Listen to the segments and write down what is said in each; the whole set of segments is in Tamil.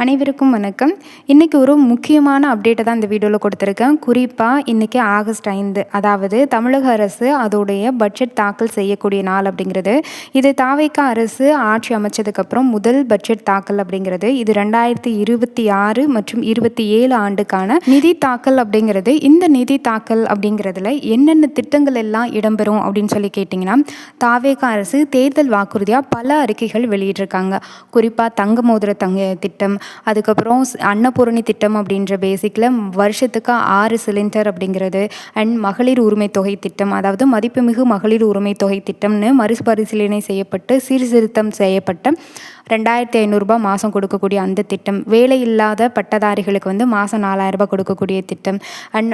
அனைவருக்கும் வணக்கம். இன்றைக்கி ஒரு முக்கியமான அப்டேட்டை தான் இந்த வீடியோவில் கொடுத்துருக்கேன். குறிப்பாக இன்றைக்கி ஆகஸ்ட் 5, அதாவது தமிழக அரசு அதோடைய பட்ஜெட் தாக்கல் செய்யக்கூடிய நாள் அப்படிங்கிறது. இது தாவேக அரசு ஆட்சி அமைச்சதுக்கப்புறம் முதல் பட்ஜெட் தாக்கல் அப்படிங்கிறது. இது 2026 மற்றும் 27 ஆண்டுக்கான நிதி தாக்கல் அப்படிங்கிறது. இந்த நிதி தாக்கல் அப்படிங்கிறதுல என்னென்ன திட்டங்கள் எல்லாம் இடம்பெறும் அப்படின்னு சொல்லி கேட்டிங்கன்னா, தாவேக அரசு தேர்தல் வாக்குறுதியாக பல அறிக்கைகள் வெளியிட்டிருக்காங்க. குறிப்பாக தங்க மோதிர திட்டம், அதுக்கப்புறம் அன்னபூரணி திட்டம் அப்படின்ற பேசிக்கில் வருஷத்துக்கு 6 சிலிண்டர் அப்படிங்கிறது, அண்ட் மகளிர் உரிமை தொகை திட்டம், அதாவது மதிப்புமிகு மகளிர் உரிமை தொகை திட்டம்னு மறுபரிசீலனை செய்யப்பட்டு சீர்திருத்தம் செய்யப்பட்ட 2500 ரூபாய் மாதம் கொடுக்கக்கூடிய அந்த திட்டம், வேலை இல்லாத பட்டதாரிகளுக்கு மாதம் 4000 ரூபாய் கொடுக்கக்கூடிய திட்டம், அண்ட்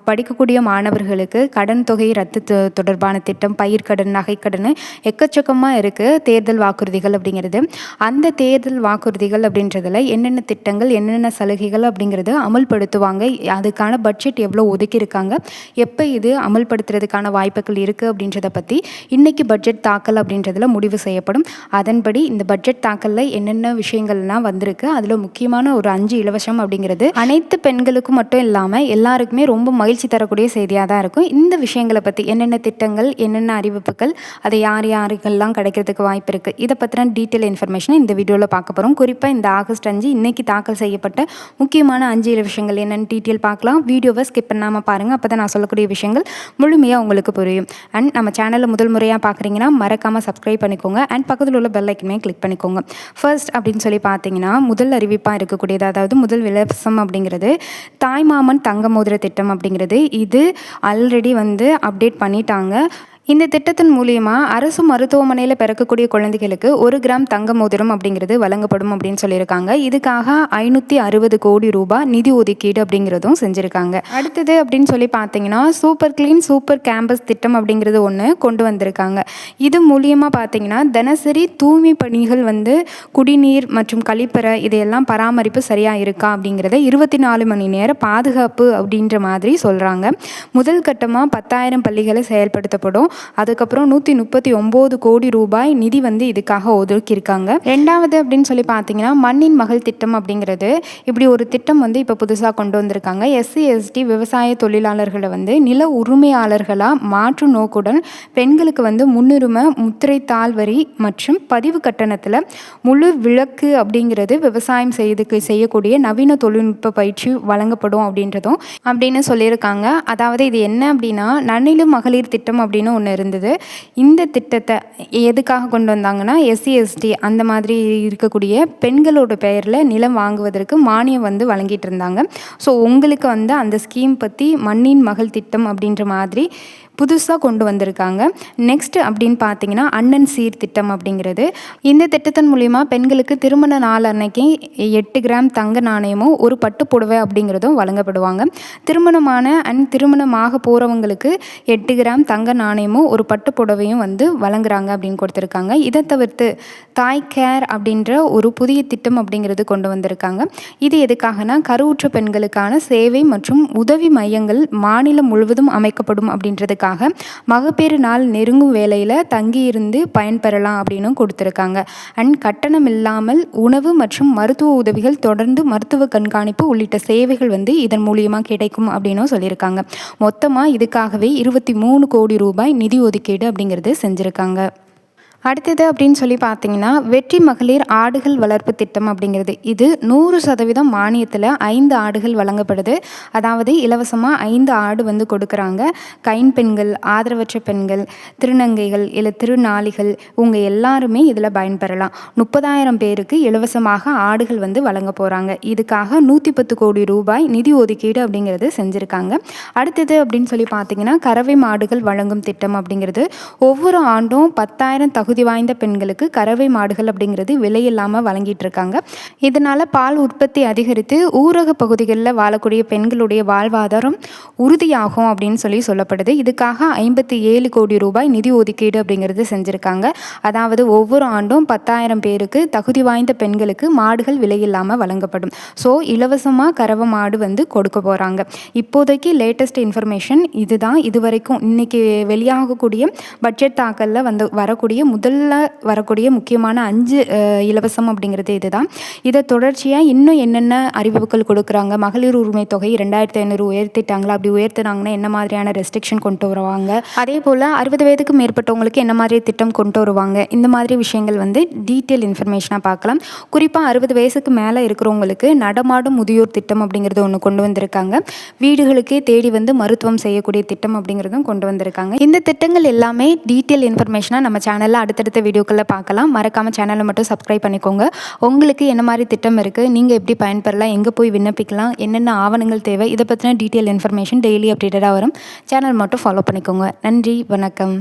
படிக்கக்கூடிய மாணவர்களுக்கு கடன் தொகை ரத்து தொடர்பான திட்டம், பயிர்க்கடன், நகைக்கடன், எக்கச்சக்கமாக இருக்குது தேர்தல் வாக்குறுதிகள் அப்படிங்கிறது. அந்த தேர்தல் வாக்குறுதிகள் அப்படின்றதுல என்னென்ன திட்டங்கள், என்னென்ன சலுகைகள் அப்படிங்கிறது அமல்படுத்துவாங்க, அதுக்கான பட்ஜெட் எவ்வளோ ஒதுக்கியிருக்காங்க, எப்போ இது அமல்படுத்துறதுக்கான வாய்ப்புகள் இருக்குது அப்படின்றத பற்றி இன்றைக்கி பட்ஜெட் தாக்கல் அப்படின்றதுல முடிவு செய்யப்படும். அதன்படி இந்த பட்ஜெட் தாக்கலில் என்னென்ன விஷயங்கள்லாம் வந்திருக்கு, அதில் முக்கியமான ஒரு 5 இலவசம் அப்படிங்கிறது அனைத்து பெண்களுக்கும் மட்டும் இல்லாமல் எல்லாருக்குமே ரொம்ப மகிழ்ச்சி தரக்கூடிய செய்தியாக தான் இருக்கும். இந்த விஷயங்களை பற்றி என்னென்ன திட்டங்கள், என்னென்ன அறிவிப்புகள், அதை யாருக்கெல்லாம் கிடைக்கிறதுக்கு வாய்ப்பு இருக்குது, இதை பற்றின டீட்டெயில் இன்ஃபர்மேஷனை இந்த வீடியோவில் பார்க்க போகிறோம். குறிப்பாக இந்த ஆகஸ்ட் 5 இன்னைக்கு தாக்கல் செய்யப்பட்ட முக்கியமான 5 விஷயங்கள் என்னென்னு டீட்டெயில் பார்க்கலாம். வீடியோவை ஸ்கிப் பண்ணாமல் பாருங்கள், அப்போ தான் நான் சொல்லக்கூடிய விஷயங்கள் முழுமையாக உங்களுக்கு புரியும். அண்ட் நம்ம சேனலில் முதல் முறையாக பார்க்குறீங்கன்னா மறக்காமல் சப்ஸ்கிரைப் பண்ணிக்கோங்க, அண்ட் பக்கத்தில் உள்ள பெல் ஐக்கனே கிளிக் பண்ணிக்கோங்க. ஃபர்ஸ்ட் அப்படின்னு சொல்லி பார்த்தீங்கன்னா, முதல் அறிவிப்பாக இருக்கக்கூடியது, அதாவது முதல் இலவசம் அப்படிங்கிறது தாய்மாமன் தங்க மோதிர திட்டம் அப்படிங்கிறது. இது ஆல்ரெடி அப்டேட் பண்ணிட்டாங்க. இந்த திட்டத்தின் மூலியமாக அரசு மருத்துவமனையில் பிறக்கக்கூடிய குழந்தைகளுக்கு 1 கிராம் தங்க மோதிரம் அப்படிங்கிறது வழங்கப்படும் அப்படின்னு சொல்லியிருக்காங்க. இதுக்காக 560 கோடி ரூபாய் நிதி ஒதுக்கீடு அப்படிங்கிறதும் செஞ்சுருக்காங்க. அடுத்தது அப்படின்னு சொல்லி பார்த்தீங்கன்னா, சூப்பர் கிளீன் சூப்பர் கேம்பஸ் திட்டம் அப்படிங்கிறது ஒன்று கொண்டு வந்திருக்காங்க. இது மூலியமாக பார்த்தீங்கன்னா தினசரி தூய்மை பணிகள் குடிநீர் மற்றும் கழிப்பறை இதையெல்லாம் பராமரிப்பு சரியாக இருக்கா அப்படிங்கிறத 24 மணி நேர பாதுகாப்பு அப்படின்ற மாதிரி சொல்கிறாங்க. முதல் கட்டமாக 10,000 பள்ளிகளை செயல்படுத்தப்படும். அதுக்கப்புறம் 139 கோடி ரூபாய் நிதி இதுக்காக ஒதுக்கியிருக்காங்க. ரெண்டாவது அப்படின்னு சொல்லி பார்த்தீங்கன்னா, மண்ணின் மகள் திட்டம் அப்படிங்கிறது. இப்படி ஒரு திட்டம் இப்போ புதுசாக கொண்டு வந்திருக்காங்க. SC ST விவசாய தொழிலாளர்களை நில உரிமையாளர்களாக மாற்றும் நோக்குடன் பெண்களுக்கு முன்னுரிமை, முத்திரை தாள் வரி மற்றும் பதிவு கட்டணத்தில் முழு விலக்கு அப்படிங்கிறது விவசாயம் செய்யக்கூடிய நவீன தொழில்நுட்ப பயிற்சி வழங்கப்படும் அப்படின்னு சொல்லியிருக்காங்க. அதாவது இது என்ன அப்படின்னா, நன்னிலு மகளிர் திட்டம் அப்படின்னு ஒன்று இருந்தது. இந்த திட்டத்தை எதுக்காக கொண்டு வந்தாங்கன்னா, SC ST அந்த மாதிரி இருக்கக்கூடிய பெண்களோட பெயரில் நிலம் வாங்குவதற்கு மானியம் வழங்கிட்டு இருந்தாங்க. ஸோ உங்களுக்கு அந்த ஸ்கீம் பற்றி மண்ணின் மகள் திட்டம் அப்படின்ற மாதிரி புதுசாக கொண்டு வந்திருக்காங்க. நெக்ஸ்ட் அப்படின்னு பார்த்தீங்கன்னா, அண்ணன் சீர் திட்டம் அப்படிங்கிறது. இந்த திட்டத்தின் மூலிமா பெண்களுக்கு திருமண நாள் அன்னைக்கு 8 கிராம் தங்க நாணயமும் ஒரு பட்டு புடவை அப்படிங்கிறதும் வழங்கப்படுவாங்க. திருமணமாக போகிறவங்களுக்கு 8 கிராம் தங்க நாணயமும் ஒரு பட்டு புடவையும் வழங்குறாங்க அப்படின்னு கொடுத்துருக்காங்க. இதை தவிர்த்து தாய் கேர் அப்படின்ற ஒரு புதிய திட்டம் அப்படிங்கிறது கொண்டு வந்திருக்காங்க. இது எதுக்காகனா, கருவுற்ற பெண்களுக்கான சேவை மற்றும் உதவி மையங்கள் மாநிலம் முழுவதும் அமைக்கப்படும் அப்படின்றதுக்காக மகப்பேறு நாள் நெருங்கும் வேளையில் தங்கியிருந்து பயன்பெறலாம் அப்படின்னு கொடுத்துருக்காங்க. அண்ட் கட்டணம் இல்லாமல் உணவு மற்றும் மருத்துவ உதவிகள், தொடர்ந்து மருத்துவ கண்காணிப்பு உள்ளிட்ட சேவைகள் இதன் மூலியமாக கிடைக்கும் அப்படின்னு சொல்லியிருக்காங்க. மொத்தமாக இதுக்காகவே 23 கோடி ரூபாய் நிதி ஒதுக்கீடு அப்படிங்கிறது செஞ்சுருக்காங்க. அடுத்தது அப்படின்னு சொல்லி பார்த்தீங்கன்னா, வெற்றி மகளிர் ஆடுகள் வளர்ப்பு திட்டம் அப்படிங்கிறது. இது 100% மானியத்தில் 5 ஆடுகள் வழங்கப்படுது. அதாவது இலவசமாக 5 ஆடு கொடுக்குறாங்க. கைம்பெண்கள், ஆதரவற்ற பெண்கள், திருநங்கைகள் இல்லை திருநாளிகள் இவங்க எல்லாருமே இதில் பயன்பெறலாம். 30,000 பேருக்கு இலவசமாக ஆடுகள் வழங்க போகிறாங்க. இதுக்காக 110 கோடி ரூபாய் நிதி ஒதுக்கீடு அப்படிங்கிறது செஞ்சுருக்காங்க. அடுத்தது அப்படின்னு சொல்லி பார்த்தீங்கன்னா, கறவை மாடுகள் வழங்கும் திட்டம் அப்படிங்கிறது. ஒவ்வொரு ஆண்டும் 10,000 தகுதி வாய்ந்த பெண்களுக்கு கறவை மாடுகள் அப்படிங்கிறது விலையில்லாமல் வழங்கிட்டு இருக்காங்க. இதனால பால் உற்பத்தி அதிகரித்து ஊரக பகுதிகளில் வாழக்கூடிய பெண்களுடைய வாழ்வாதாரம் உறுதியாகும் அப்படின்னு சொல்லப்படுது. இதுக்காக 57 கோடி ரூபாய் நிதி ஒதுக்கீடு அப்படிங்கிறது செஞ்சுருக்காங்க. அதாவது ஒவ்வொரு ஆண்டும் 10,000 பேருக்கு தகுதி வாய்ந்த பெண்களுக்கு மாடுகள் விலையில்லாமல் வழங்கப்படும். ஸோ இலவசமாக கறவை மாடு கொடுக்க போகிறாங்க. இப்போதைக்கு லேட்டஸ்ட் இன்ஃபர்மேஷன் இதுதான். இதுவரைக்கும் இன்னைக்கு வெளியாகக்கூடிய பட்ஜெட் தாக்கலில் வரக்கூடிய முதல்ல வரக்கூடிய முக்கியமான 5 இலவசம் அப்படிங்கிறது இதுதான். இதை தொடர்ச்சியாக இன்னும் என்னென்ன அறிவிப்புகள் கொடுக்குறாங்க, மகளிர் உரிமை தொகை 2500 உயர்த்திட்டாங்களா, அப்படி உயர்த்தினாங்கன்னா என்ன மாதிரியான ரெஸ்ட்ரிக்ஷன் கொண்டு வருவாங்க, அதே போல் 60 வயதுக்கு மேற்பட்டவங்களுக்கு என்ன மாதிரி திட்டம் கொண்டு வருவாங்க, இந்த மாதிரி விஷயங்கள் வந்து டீட்டெயில் இன்ஃபர்மேஷனாக பார்க்கலாம். குறிப்பாக 60 வயசுக்கு மேலே இருக்கிறவங்களுக்கு நடமாடும் முதியோர் திட்டம் அப்படிங்கிறது ஒன்று கொண்டு வந்திருக்காங்க. வீடுகளுக்கே தேடி வந்து மருத்துவம் செய்யக்கூடிய திட்டம் அப்படிங்கிறதும் கொண்டு வந்திருக்காங்க. இந்த திட்டங்கள் எல்லாமே டீட்டெயில் இன்ஃபர்மேஷனாக நம்ம சேனலில் அடுத்தடுத்த வீடியோக்களில் பார்க்கலாம். மறக்காமல் சேனலை மட்டும் சப்ஸ்கிரைப் பண்ணிக்கோங்க. உங்களுக்கு என்ன மாதிரி திட்டம் இருக்குது, நீங்கள் எப்படி பயன்பெறலாம், எங்கே போய் விண்ணப்பிக்கலாம், என்னென்ன ஆவணங்கள் தேவை, இதை பற்றின டீட்டெயில் இன்ஃபர்மேஷன் டெய்லி அப்டேட்டடாக வரும். சேனல் மட்டும் ஃபாலோ பண்ணிக்கோங்க. நன்றி, வணக்கம்.